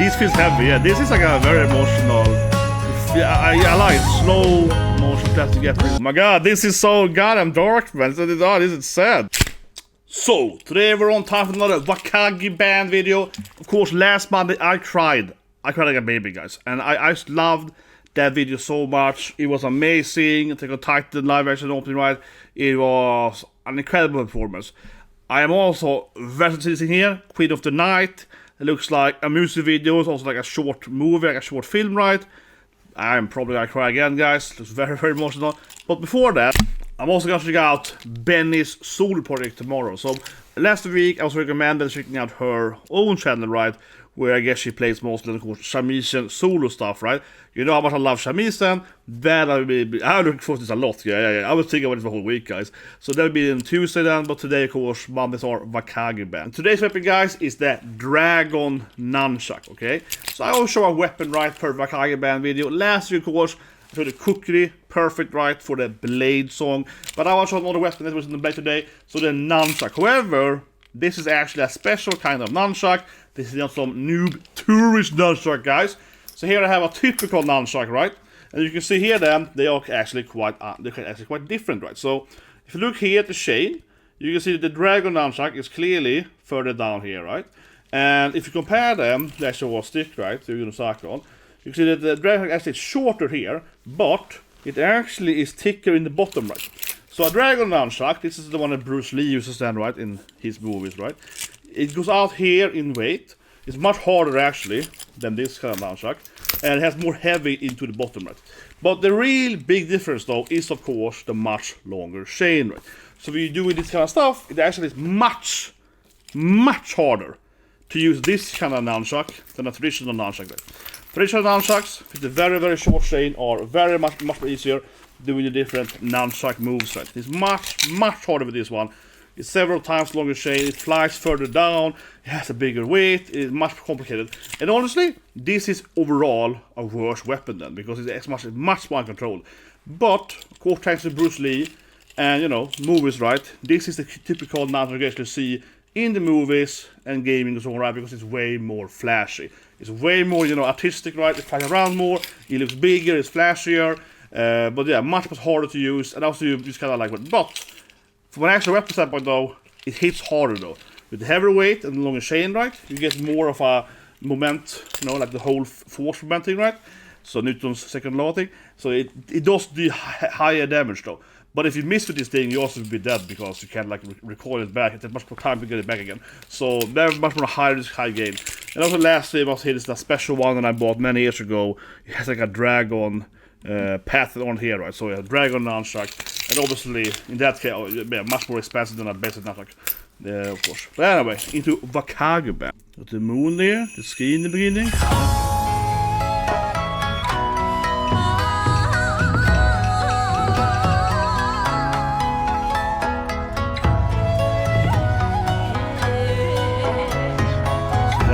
This feels heavy, yeah. This is like a very emotional. I like slow motion plastic gettering. Oh my god, this is so goddamn dark, man. So this is sad. So, today we're on time for another Wagakki Band video. Of course, last Monday I cried. I cried like a baby, guys. And I just loved that video so much. It was amazing. Take a title live action opening right. It was an incredible performance. I am also sitting here, Queen of the Night. It looks like a music video. It's also like a short movie, like a short film, right? I'm probably gonna cry again, guys. It's very, very emotional. But before that, I'm also gonna check out Beni's solo project tomorrow. So last week I was recommended checking out her own channel, right? Where I guess she plays mostly, of course, Shamisen solo stuff, right? You know how much I love Shamisen. I'm looking forward to this a lot. Yeah. I was thinking about this the whole week, guys. So that'll be on Tuesday then, but today, of course, Mondays are Wagakki Band. Today's weapon, guys, is the Dragon Nunchaku, okay? So I always show a weapon, right, per Wagakki Band video. Last week, of course, I showed the kukri, perfect, right, for the blade song. But I will show another weapon that was in the blade today, so the nunchuck. However, this is actually a special kind of nunchuck. This is not some noob tourist nunchuck, guys. So here I have a typical nunchuck, right? And you can see here then they are actually quite different, right? So if you look here at the chain, you can see that the Dragon Nunchaku is clearly further down here, right? And if you compare them, the actual stick, right, to Yoshitaka, you can see that the Dragon actually is shorter here, but it actually is thicker in the bottom, right? So a Dragon Nunchaku, this is the one that Bruce Lee uses then, right, in his movies, right? It goes out here in weight. It's much harder actually than this kind of nunchuck, and it has more heavy into the bottom, right? But the real big difference though is of course the much longer chain, right? So when you're doing this kind of stuff, it actually is much harder to use this kind of nunchuck than a traditional nunchuck. Right? Traditional nunchucks with the very, very short chain are very much more easier doing the different nunchuck moves, right? It's much harder with this one. It's several times longer chain, it flies further down, it has a bigger weight, it's much more complicated. And honestly, this is overall a worse weapon then, because it's much more controlled. But, of course, thanks to Bruce Lee and, you know, movies, right? This is the typical nunchuck you actually see in the movies and gaming and so on, right? Because it's way more flashy. It's way more, you know, artistic, right? It flies around more, it looks bigger, it's flashier. But yeah, much harder to use, and also you just kind of like it. But from an actual weapon standpoint though, it hits harder though. With the heavier weight and the longer chain, right, you get more of a moment, you know, like the whole force moment thing, right? So Newton's second law thing. So it does do higher damage though. But if you miss with this thing, you also will be dead because you can't like recoil it back. It takes much more time to get it back again. So they're much more high risk, high gain. And also lastly, was here is the special one that I bought many years ago. It has like a dragon path on here, right? So yeah, Dragon Nunchaku, and obviously in that case, yeah, much more expensive than a basic nunchuck, of course. But anyway, into Wagakki Band. Got the moon there, the ski in the beginning.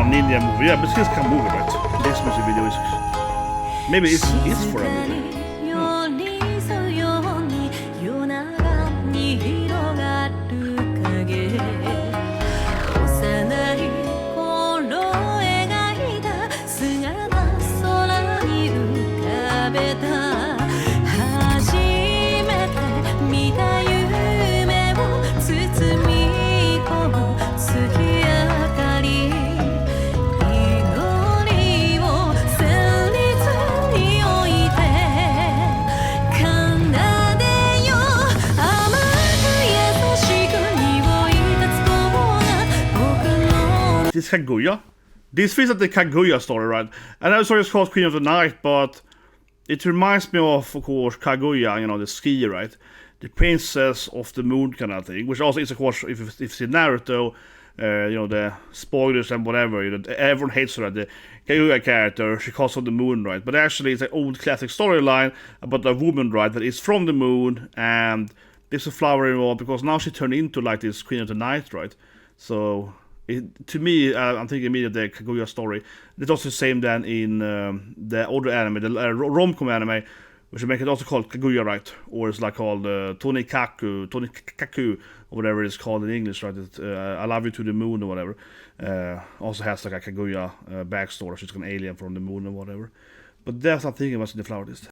Ninja movie, yeah, but it's kind of movie, right? This music video is maybe it's for a movie. This Kaguya. This feels like the Kaguya story, right? And I know it's called Queen of the Night, but it reminds me of course, Kaguya, you know, the ski, right? The princess of the moon kind of thing, which also is, of course, if it's in Naruto, you know, the spoilers and whatever, you know, everyone hates her, the Kaguya character, she comes from the moon, right? But actually, it's an old classic storyline about a woman, right, that is from the moon, and there's a flower involved, because now she turned into, like, this Queen of the Night, right? So to me, I'm thinking immediately the Kaguya story. It's also the same then in the older anime, the rom-com anime, which make it also called Kaguya, right? Or it's like called Tonikaku, or whatever it's called in English, right? I Love You to the Moon or whatever. Also has like a Kaguya backstory. She's an alien from the moon or whatever. But that's not thinking what's in the flower list.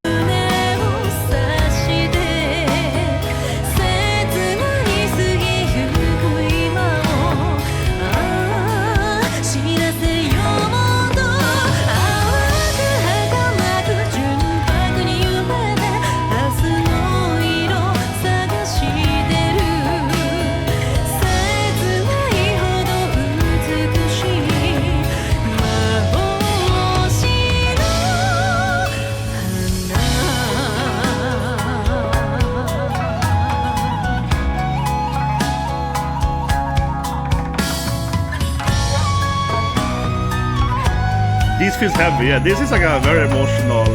This feels heavy, yeah. This is like a very emotional.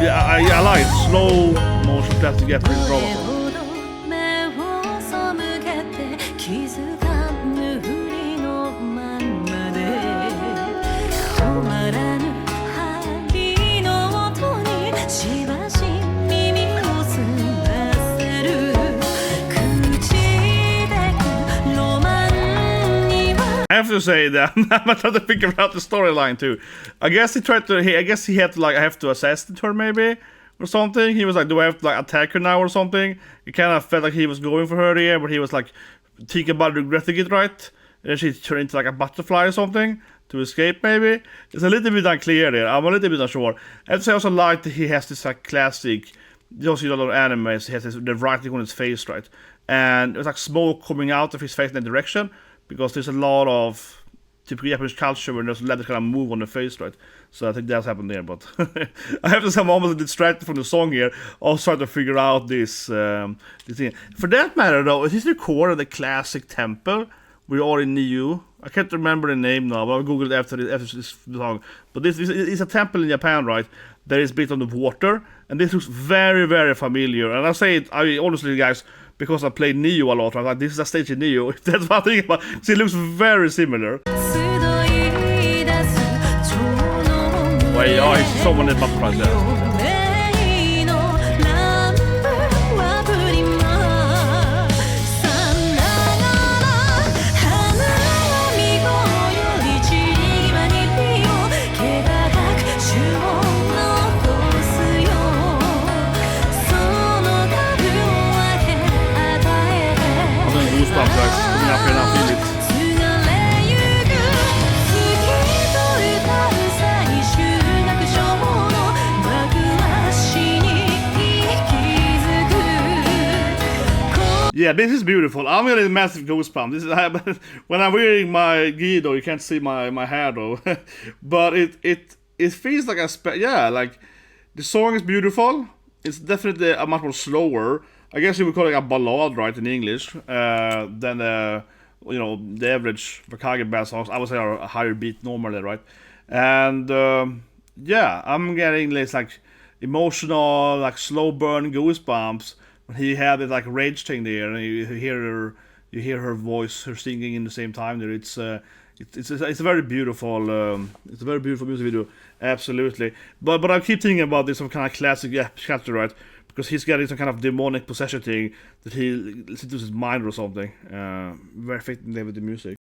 I like slow motion plastic Japanese drama song. I have to say that I'm trying to figure out the storyline too. I guess he had to like, I have to assassinate her maybe or something. He was like, do I have to like attack her now or something? It kind of felt like he was going for her here, but he was like thinking about regretting it, right? And then she turned into like a butterfly or something to escape maybe. It's a little bit unclear there. I'm a little bit unsure. And so I also like that he has this like classic, those you know, animes, he has the writing on his face, right? And it was like smoke coming out of his face in that direction. Because there's a lot of typical Japanese culture where there's letters kind of move on the face, right? So I think that's happened there. But I have to say I'm almost distracted from the song here. Also trying to figure out this thing. For that matter, though, is this recorded at the classic temple we are in nioh? I can't remember the name now, but I'll Google it after this song. But this is a temple in Japan, right? That is built on the water. And this looks very, very familiar. And I say it, honestly, guys, because I played nioh a lot, right? Like, this is a stage in nioh. That's what I think about. So it looks very similar. Well, yeah, he's so many butterflies there. Coming up here now, feel it. Yeah, this is beautiful. I'm getting massive goosebumps. This is when I'm wearing my gi though, you can't see my hair though. But it feels like like the song is beautiful. It's definitely a much more slower. I guess you would call it a ballad, right, in English, than the average Wagakki Band songs. I would say are a higher beat normally, right? And I'm getting this like emotional, like slow burn goosebumps when he had this like rage thing there, and you hear her voice, her singing in the same time there. It's a very beautiful, music video, absolutely. But I keep thinking about this some kind of classic chapter, right? Because he's getting some kind of demonic possession thing that he listens to his mind or something. Very fitting there with the music.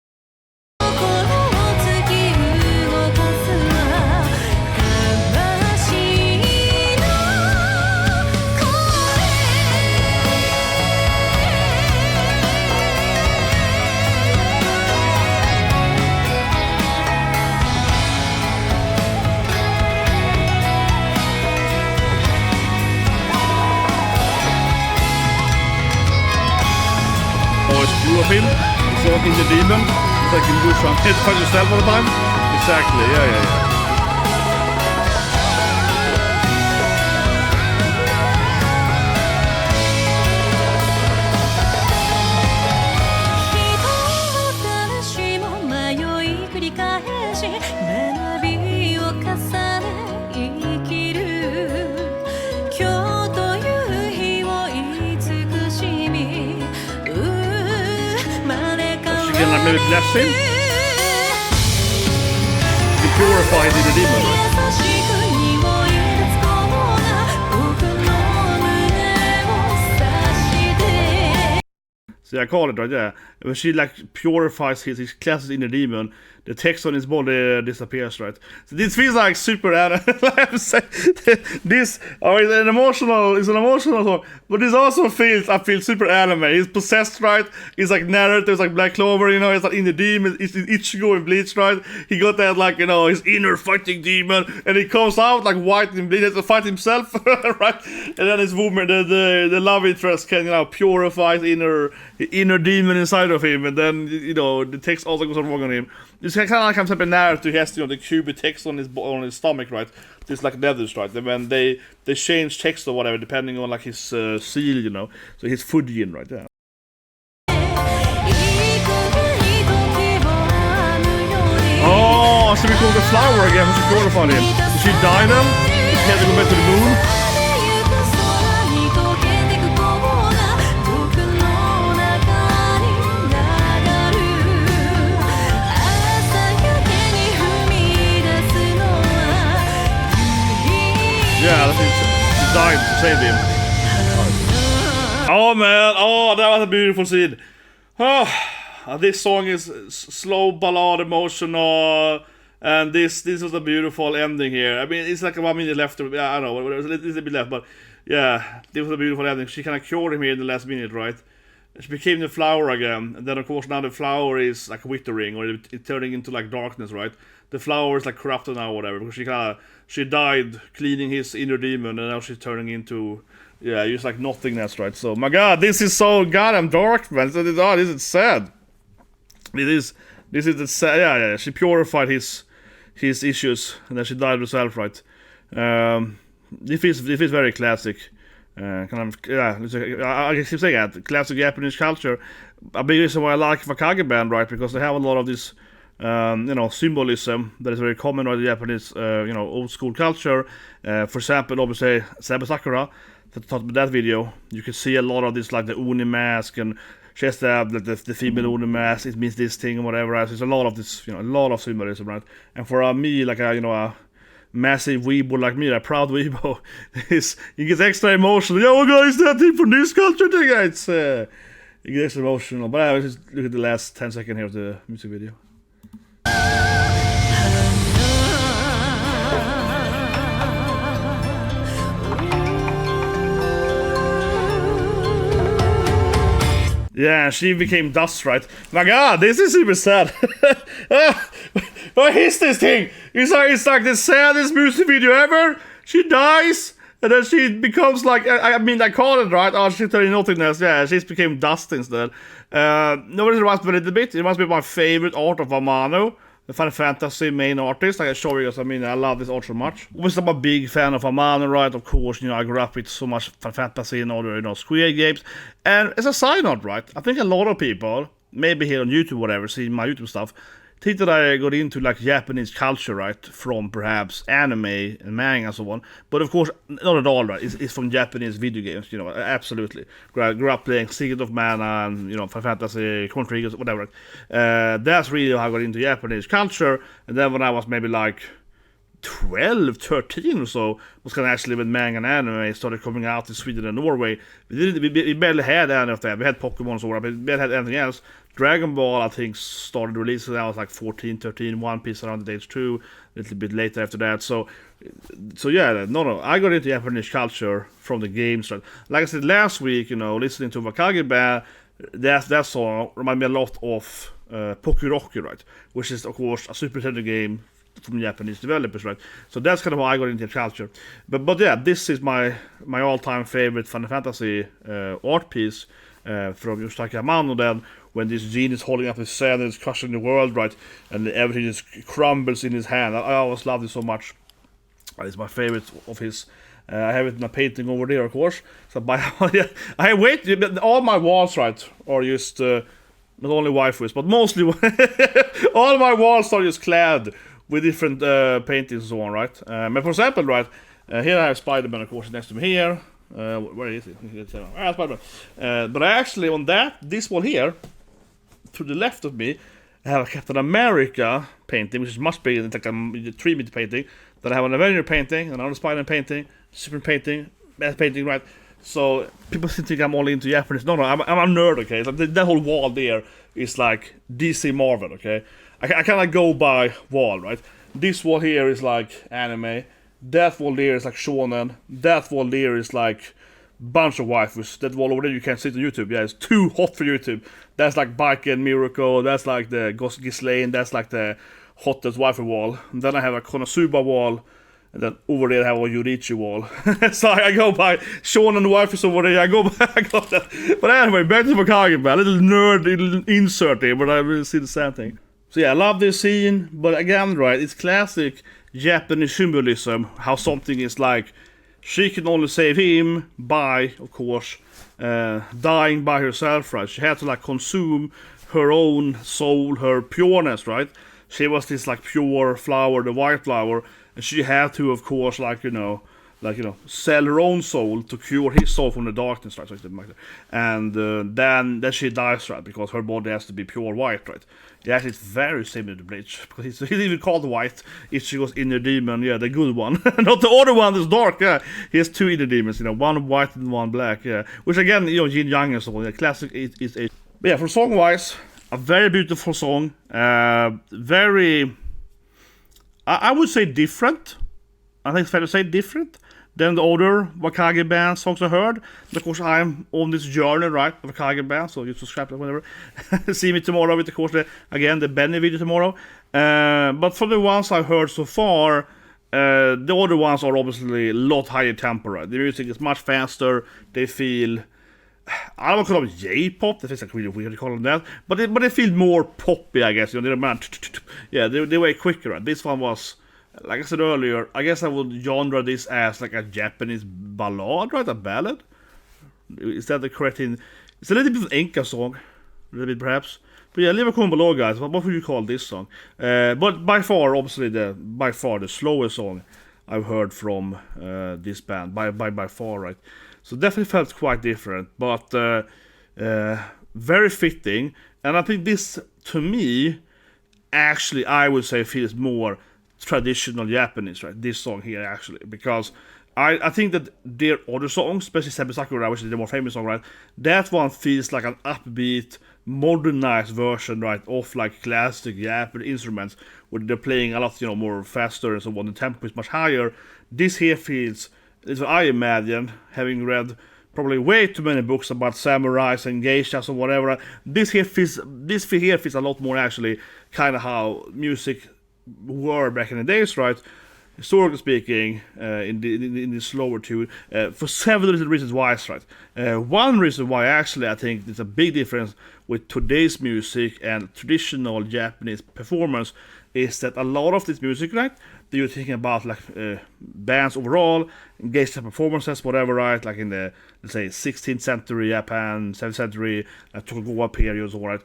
Of him, so in the demon, it's like in Busan, hit by yourself all the time. Exactly, yeah. Maybe bless him. You purify the demon. See, I call it right, yeah. When she like purifies his classes inner demon, the text on his body disappears, right? So this feels like super anime. This, it's an emotional song, but this also feels, I feel super anime. He's possessed, right? He's like narratives like Black Clover, you know, it's like inner demon, it's Ichigo in Bleach, right? He got that like, you know, his inner fighting demon, and he comes out like white in Bleach, he has to fight himself, right? And then his woman, the love interest can, you know, purify the inner demon inside of him, and then, you know, the text also goes wrong on him. It's kind of like comes up a narrative. He has, you know, the cubic text on his stomach, right? It's like leathers, right? And when they change text or whatever depending on like his seal, you know. So his Fujin, right there. Oh, so we call the flower again. She glorified him. Did she die then? He had to go back to the moon. Yeah, she died to save him. Oh man, oh that was a beautiful scene. Oh, this song is slow ballad emotional, and this was a beautiful ending here. I mean, it's like 1 minute left. I don't know, it's a bit left, but yeah, this was a beautiful ending. She kind of cured him here in the last minute, right? She became the flower again, and then of course now the flower is like withering, or it turning into like darkness, right? The flower is like corrupted now, or whatever, because she died cleaning his inner demon, and now she's turning into, yeah, just like nothingness, right? So my God, this is so goddamn dark, man. So this is sad. This is the sad. Yeah. She purified his issues, and then she died herself, right? This is very classic. I keep saying that classic Japanese culture. A big reason why I like Wagakki Band, right? Because they have a lot of this, you know, symbolism that is very common in the Japanese, you know, old school culture. For example, obviously Senbonzakura, that talked about that video. You can see a lot of this, like the Oni mask, and she has to have the female Oni mask. It means this thing or whatever. Right? So there's a lot of this, you know, a lot of symbolism, right? And for me, like you know, a massive weebo like me, a proud weebo, he gets extra emotional. Yeah, what guys, that thing from this culture thing? It's it gets emotional. But I just look at the last 10 seconds here of the music video. Yeah, she became dust, right? My God, this is super sad. What is this thing? It's like the saddest music video ever. She dies, and then she becomes like, I mean, I call it, right? Oh, she turned nothingness. Yeah, she became dust instead. Nobody reminds me a little bit. It reminds me of my favorite art of Amano, the Final Fantasy main artist. I can show you guys. I mean, I love this art so much. Obviously, I'm a big fan of Amano, right? Of course, you know, I grew up with so much Final Fantasy and other, you know, Square games. And as a side note, right? I think a lot of people, maybe here on YouTube, whatever, seeing my YouTube stuff, think that I got into like Japanese culture, right, from perhaps anime and manga and so on. But of course, not at all, right? It's from Japanese video games, you know, absolutely. Grew up playing Secret of Mana and, you know, Final Fantasy, Chrono Trigger, whatever. That's really how I got into Japanese culture. And then when I was maybe like 12, 13 or so, was kind of actually when manga and anime started coming out in Sweden and Norway. We barely had any of that. We had Pokemon and so on, but we barely had anything else. Dragon Ball, I think, started releasing when I was like 14, 13, One Piece around the age 2, a little bit later after that. So yeah, no, I got into Japanese culture from the games. Right? Like I said last week, you know, listening to Wagakki Band, that song reminded me a lot of Pokuroku, right? Which is, of course, a Super Nintendo game from Japanese developers, right? So that's kind of how I got into culture. But yeah, this is my all-time favorite Final Fantasy art piece from Yoshitaka Amano then, when this Djinn is holding up his sand and is crushing the world, right? And everything just crumbles in his hand. I always loved it so much. It's my favorite of his. I have it in a painting over there, of course. So all my walls, right, are just not only waifus, but mostly all my walls are just clad with different paintings and so on, right? But for example, right, here I have Spider-Man, of course, next to me here. Where is it? Spider-Man. But I actually, on this wall here, to the left of me, I have a Captain America painting, which is much bigger than like a 3-meter painting. Then I have an Avenger painting, another Spider-Man painting, Superman painting, Batman painting, right? So people think I'm all into Japanese. No, I'm a nerd, okay? Like that whole wall there is like DC Marvel, okay? I kind of go by wall, right? This wall here is like anime. That wall there is like shonen. That wall there is like bunch of waifus. That wall over there you can't see it on YouTube. Yeah, it's too hot for YouTube. That's like Bike and Miracle. That's like the Ghislaine. That's like the hottest waifu wall. And then I have a Konosuba wall. And then over there I have a Yurichi wall. So I go by shonen waifus over there. I got that. But anyway, back to Wagakki Band. A little nerd, little insert here, but I really see the same thing. So yeah, I love this scene, but again, right, it's classic Japanese symbolism, how something is like, she can only save him by, of course, dying by herself, right? She had to like consume her own soul, her pureness, right? She was this like pure flower, the white flower, and she had to, of course, sell her own soul to cure his soul from the darkness, right? And then she dies, right? Because her body has to be pure white, right? Yeah, it's very similar to Bleach, because he's even called white. Ichigo's inner demon, yeah, the good one. Not the other one that's dark, yeah. He has two inner demons, one white and one black, yeah. Which again, Yin Yang and so on, yeah, classic is. But yeah, for song-wise, a very beautiful song. Very, I would say different. I think it's fair to say different than the other Wagakki Band songs I heard. And of course, I'm on this journey, right, of Wagakki Band, so you subscribe to whatever. See me tomorrow with, of course, the Beni video tomorrow. But for the ones I've heard so far, the other ones are obviously a lot higher tempo, right? The music is much faster, they feel, I don't call them J-pop, that is like really weird to call them that, but they feel more poppy, I guess, they're they're way quicker, right? This one was, like I said earlier, I guess I would genre this as like a Japanese ballad, right? A ballad? Is that the correct thing? It's a little bit of an Enka song, a little bit perhaps. But yeah, leave a comment below, guys. What would you call this song? But by far, obviously, the slowest song I've heard from this band. By far, right? So definitely felt quite different, but very fitting. And I think this, to me, actually, I would say feels more traditional Japanese, right? This song here, actually, because I think that their other songs, especially Senbonzakura, which is the more famous song, right? That one feels like an upbeat, modernized version, right, of like classic Japanese instruments, where they're playing a lot, more faster and so on. The tempo is much higher. This here feels, is what I imagine, having read probably way too many books about samurais and geishas or whatever. This here feels a lot more actually kind of how music were back in the days, right? Historically speaking, in the slower tune, for several reasons why, right? One reason why actually I think there's a big difference with today's music and traditional Japanese performance is that a lot of this music, right, that you're thinking about like bands overall, geisha performances, whatever, right, like in the, let's say, 16th century Japan, 7th century Tokugawa periods, all right.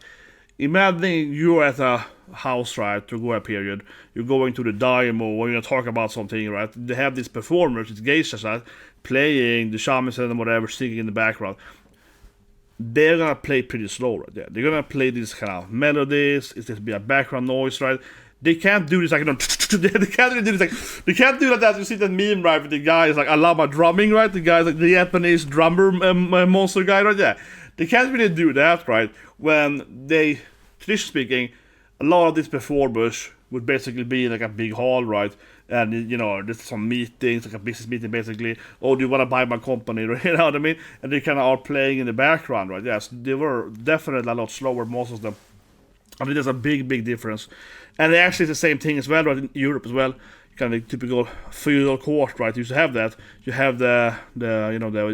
Imagine you're at a house, right, Tokugawa period, you're going to the daimyo, or you're talking about something, right, they have these performers, it's geishas, right, playing the shamisen and whatever, singing in the background. They're gonna play pretty slow, right? Yeah, they're gonna play these kind of melodies, it's gonna be a background noise, right? They can't do this like, they can't really do this like, they can't do that. You see that meme, right, with the guy is like Alama drumming, right? The guy's like the Japanese drummer monster guy, right? Yeah, they can't really do that, right? When they, traditionally speaking, a lot of these performers would basically be like a big hall, right? And there's some meetings, like a business meeting basically. Oh, do you want to buy my company? You know what I mean? And they kind of are playing in the background, right? Yes, they were definitely a lot slower, most of them. I mean, there's a big difference. And actually, it's the same thing as well, right? In Europe as well, kind of typical feudal court, right? You used to have that. You have the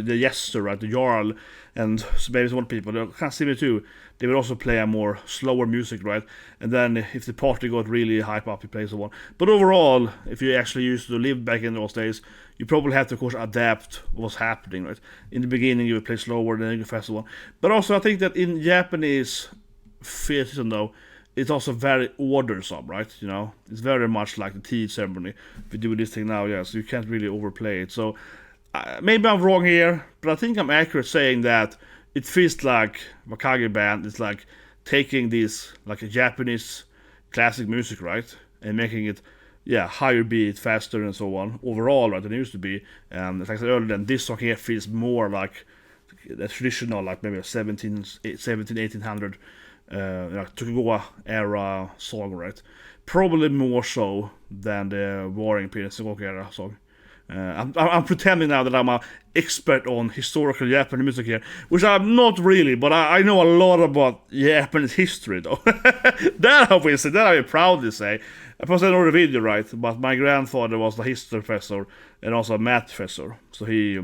jester, right? The jarl, and so maybe some people. They're kind of similar too. They would also play a more slower music, right? And then if the party got really hype up, you play so on. But overall, if you actually used to live back in those days, you probably have to, of course, adapt what's happening, right? In the beginning, you would play slower, then you go faster one. But also, I think that in Japanese theater, though, it's also very ordersome, right? It's very much like the tea ceremony. If you do this thing now, yeah, so you can't really overplay it. So maybe I'm wrong here, but I think I'm accurate saying that it feels like Wagakki Band is like taking this like a Japanese classic music, right, and making it higher beat, faster, and so on overall, right, than it used to be. And like I said earlier, then this song here feels more like the traditional, like maybe a 1800 Tokugawa era song, right? Probably more so than the Warring Period Sengoku era song. I'm pretending now that I'm an expert on historical Japanese music here, which I'm not really, but I know a lot about Japanese history, though. That I will say, that I will proudly say. I posted another video, right? But my grandfather was a history professor and also a math professor, so I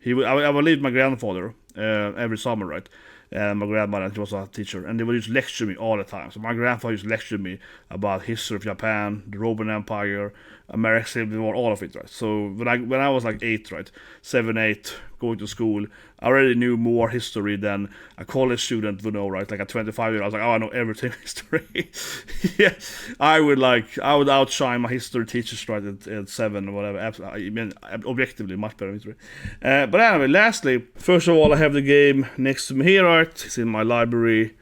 would leave my grandfather every summer, right? And my grandmother, she was a teacher, and they would just lecture me all the time. So my grandfather used to lecture me about history of Japan, the Roman Empire, American Civil War, all of it, right? So when I was like 8, right, 7, 8, going to school, I already knew more history than a college student would know, right? Like at 25 years, I was like, oh, I know everything history. Yeah, I would outshine my history teachers, right, at 7 or whatever. I mean, objectively, much better history. But anyway, lastly, first of all, I have the game next to me here, right? It's in my library,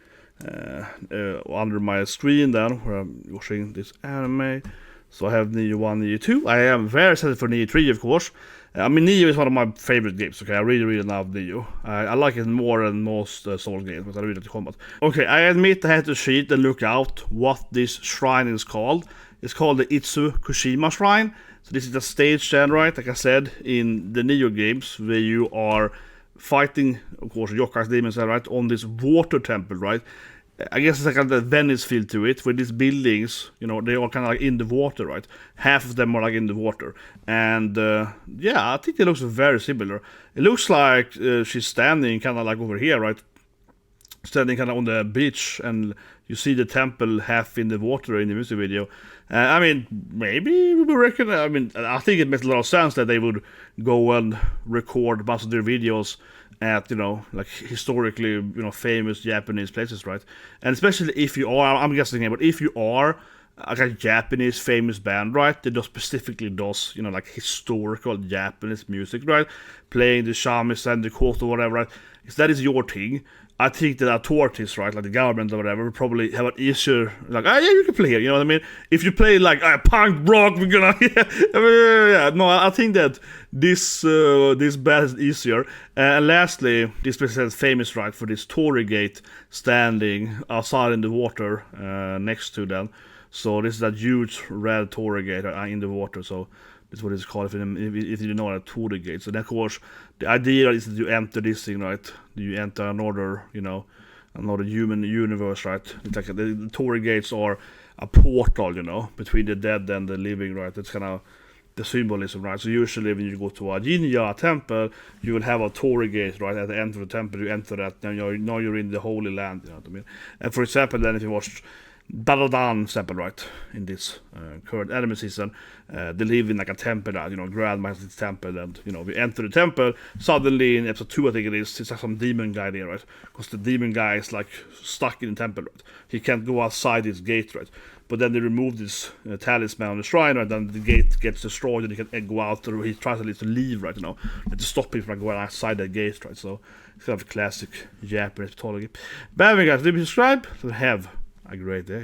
under my screen then, where I'm watching this anime. So I have nioh 1, nioh 2. I am very excited for nioh 3, of course. I mean, nioh is one of my favorite games, okay? I really love nioh. I like it more than most Souls games, but I really like the combat. Okay, I admit I had to cheat and look out what this shrine is called. It's called the Itsukushima Shrine. So this is the stage then, right, like I said, in the nioh games, where you are fighting, of course, Yokai's demons, right, on this water temple, right? I guess it's like kind of the Venice feel to it, where these buildings, you know, they are kind of like in the water, right? Half of them are like in the water. And I think it looks very similar. It looks like she's standing kind of like over here, right? Standing kind of on the beach, and you see the temple half in the water in the music video. I mean, maybe we reckon. I mean, I think it makes a lot of sense that they would go and record a bunch of their videos at, you know, like historically, you know, famous Japanese places, right? And especially if you are, I'm guessing here, but if you are like a Japanese famous band, right, that does specifically does, you know, like historical Japanese music, right, playing the shamisen, the koto, whatever, right, if that is your thing, I think that authorities, right, like the government or whatever, will probably have an easier, like, yeah, you can play here, you know what I mean? If you play like punk rock, we're gonna, no, I think that this band is easier. And lastly, this place is famous, right, for this torii gate standing outside in the water next to them. So this is that huge red torii gate in the water. So that's what it's called if you know that torii gate. So then, of course, the idea is that you enter this thing, right? You enter another, you know, another human universe, right? It's like the torii gates are a portal, you know, between the dead and the living, right? It's kind of the symbolism, right? So usually when you go to a Jinja temple, you will have a torii gate, right? At the end of the temple, you enter that, and now you're in the Holy Land, you know what I mean? And for example, then if you watch Daladan temple, right, in this current anime season, they live in like a temple, you know, grandmaster's temple, and, you know, we enter the temple, suddenly in episode 2, I think it is, it's like some demon guy there, right? Because the demon guy is like stuck in the temple, right? He can't go outside this gate, right? But then they remove this talisman on the shrine, right? Then the gate gets destroyed, and he can go out, or he tries at least to leave, right? You know, to stop him from going outside that gate, right? So it's kind of a classic Japanese mythology. But anyway, guys, leave me subscribe. So have a great day.